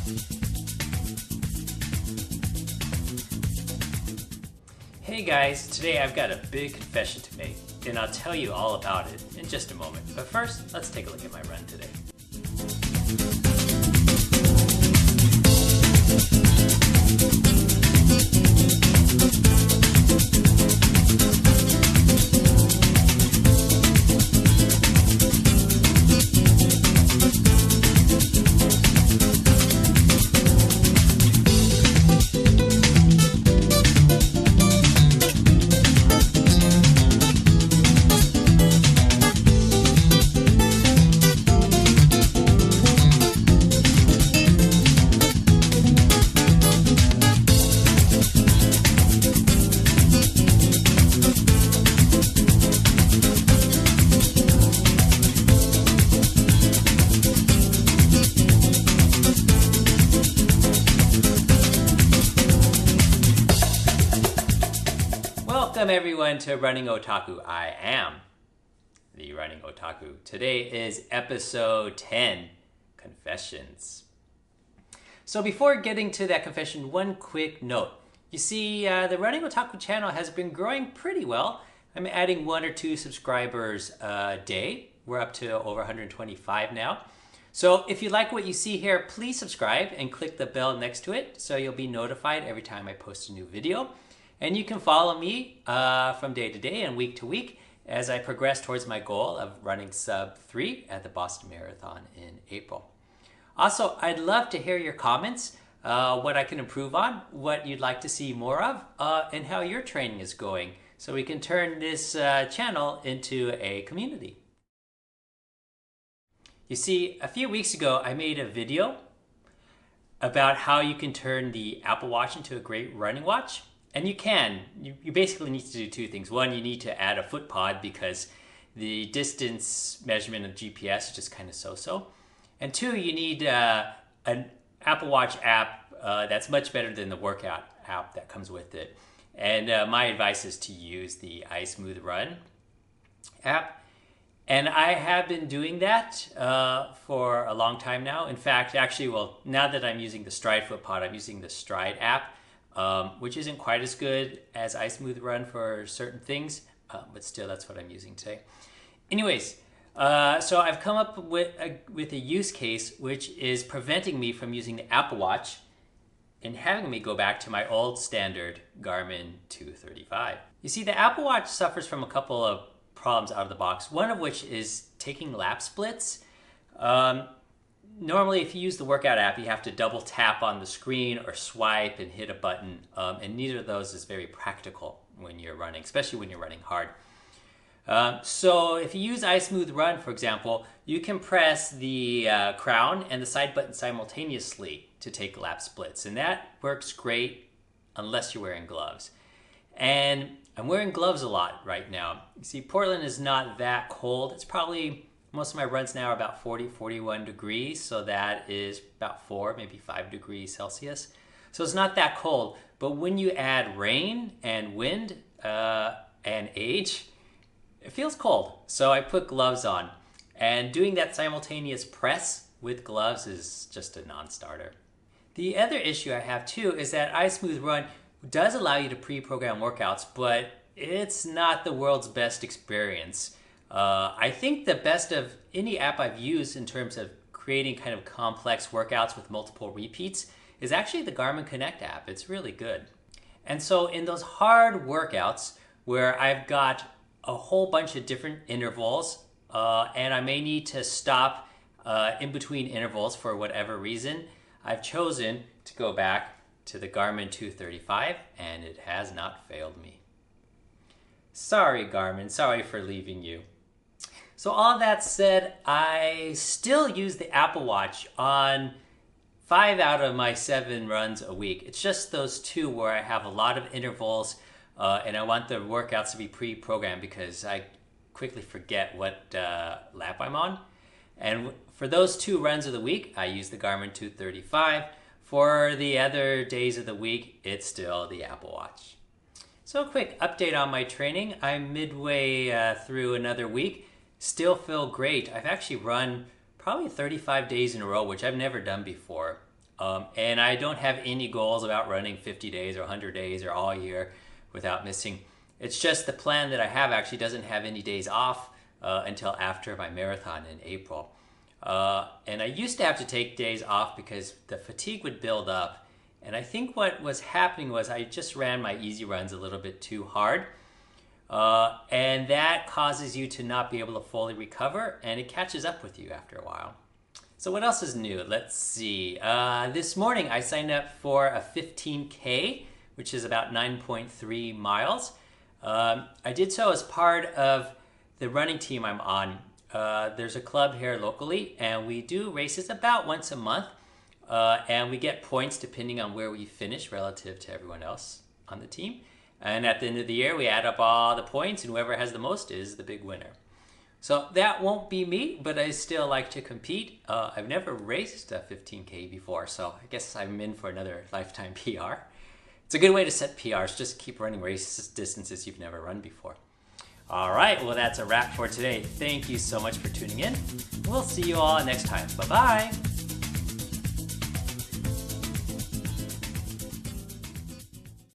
Hey guys, today I've got a big confession to make, and I'll tell you all about it in just a moment. But first, let's take a look at my run today. Welcome everyone to Running Otaku. I am the Running Otaku. Today is episode 10, Confessions. So before getting to that confession, one quick note. You see, the Running Otaku channel has been growing pretty well. I'm adding 1 or 2 subscribers a day. We're up to over 125 now. So if you like what you see here, please subscribe and click the bell next to it so you'll be notified every time I post a new video. And you can follow me from day to day and week to week as I progress towards my goal of running SUB-3 at the Boston Marathon in April. Also, I'd love to hear your comments, what I can improve on, what you'd like to see more of, and how your training is going, so we can turn this channel into a community. You see, a few weeks ago, I made a video about how you can turn the Apple Watch into a great running watch. And you can. You basically need to do 2 things. One, you need to add a foot pod because the distance measurement of GPS is just kind of so-so. And 2, you need an Apple Watch app that's much better than the workout app that comes with it. And my advice is to use the iSmoothRun app. And I have been doing that for a long time now. In fact, now that I'm using the Stride foot pod, I'm using the Stride app. Which isn't quite as good as iSmoothRun for certain things, but still that's what I'm using today. Anyways, so I've come up with a use case which is preventing me from using the Apple Watch and having me go back to my old standard Garmin 235. You see, the Apple Watch suffers from a couple of problems out of the box, one of which is taking lap splits. Normally, if you use the workout app, you have to double tap on the screen or swipe and hit a button, and neither of those is very practical when you're running, especially when you're running hard. So if you use iSmoothRun, for example, you can press the crown and the side button simultaneously to take lap splits, and that works great unless you're wearing gloves. And I'm wearing gloves a lot right now. You see, Portland is not that cold. It's probably... Most of my runs now are about 40, 41 degrees, so that is about 4, maybe 5 degrees Celsius. So it's not that cold, but when you add rain and wind and age, it feels cold. So I put gloves on, and doing that simultaneous press with gloves is just a non-starter. The other issue I have too is that iSmoothRun does allow you to pre-program workouts, but it's not the world's best experience. I think the best of any app I've used in terms of creating kind of complex workouts with multiple repeats is actually the Garmin Connect app. It's really good. And so in those hard workouts where I've got a whole bunch of different intervals and I may need to stop in between intervals for whatever reason, I've chosen to go back to the Garmin 235 and it has not failed me. Sorry, Garmin. Sorry for leaving you. So all that said, I still use the Apple Watch on 5 out of my 7 runs a week. It's just those 2 where I have a lot of intervals and I want the workouts to be pre-programmed because I quickly forget what lap I'm on. And for those 2 runs of the week, I use the Garmin 235. For the other days of the week, it's still the Apple Watch. So a quick update on my training. I'm midway through another week. Still feel great. I've actually run probably 35 days in a row, which I've never done before. And I don't have any goals about running 50 days or 100 days or all year without missing. It's just the plan that I have actually doesn't have any days off until after my marathon in April. And I used to have to take days off because the fatigue would build up. And I think what was happening was I just ran my easy runs a little bit too hard. And that causes you to not be able to fully recover, and it catches up with you after a while. So what else is new? Let's see. This morning I signed up for a 15K, which is about 9.3 miles. I did so as part of the running team I'm on. There's a club here locally, and we do races about once a month. And we get points depending on where we finish relative to everyone else on the team. And at the end of the year, we add up all the points, and whoever has the most is the big winner. So that won't be me, but I still like to compete. I've never raced a 15K before, so I guess I'm in for another lifetime PR. It's a good way to set PRs. Just keep running race distances you've never run before. All right, well, that's a wrap for today. Thank you so much for tuning in. We'll see you all next time. Bye-bye.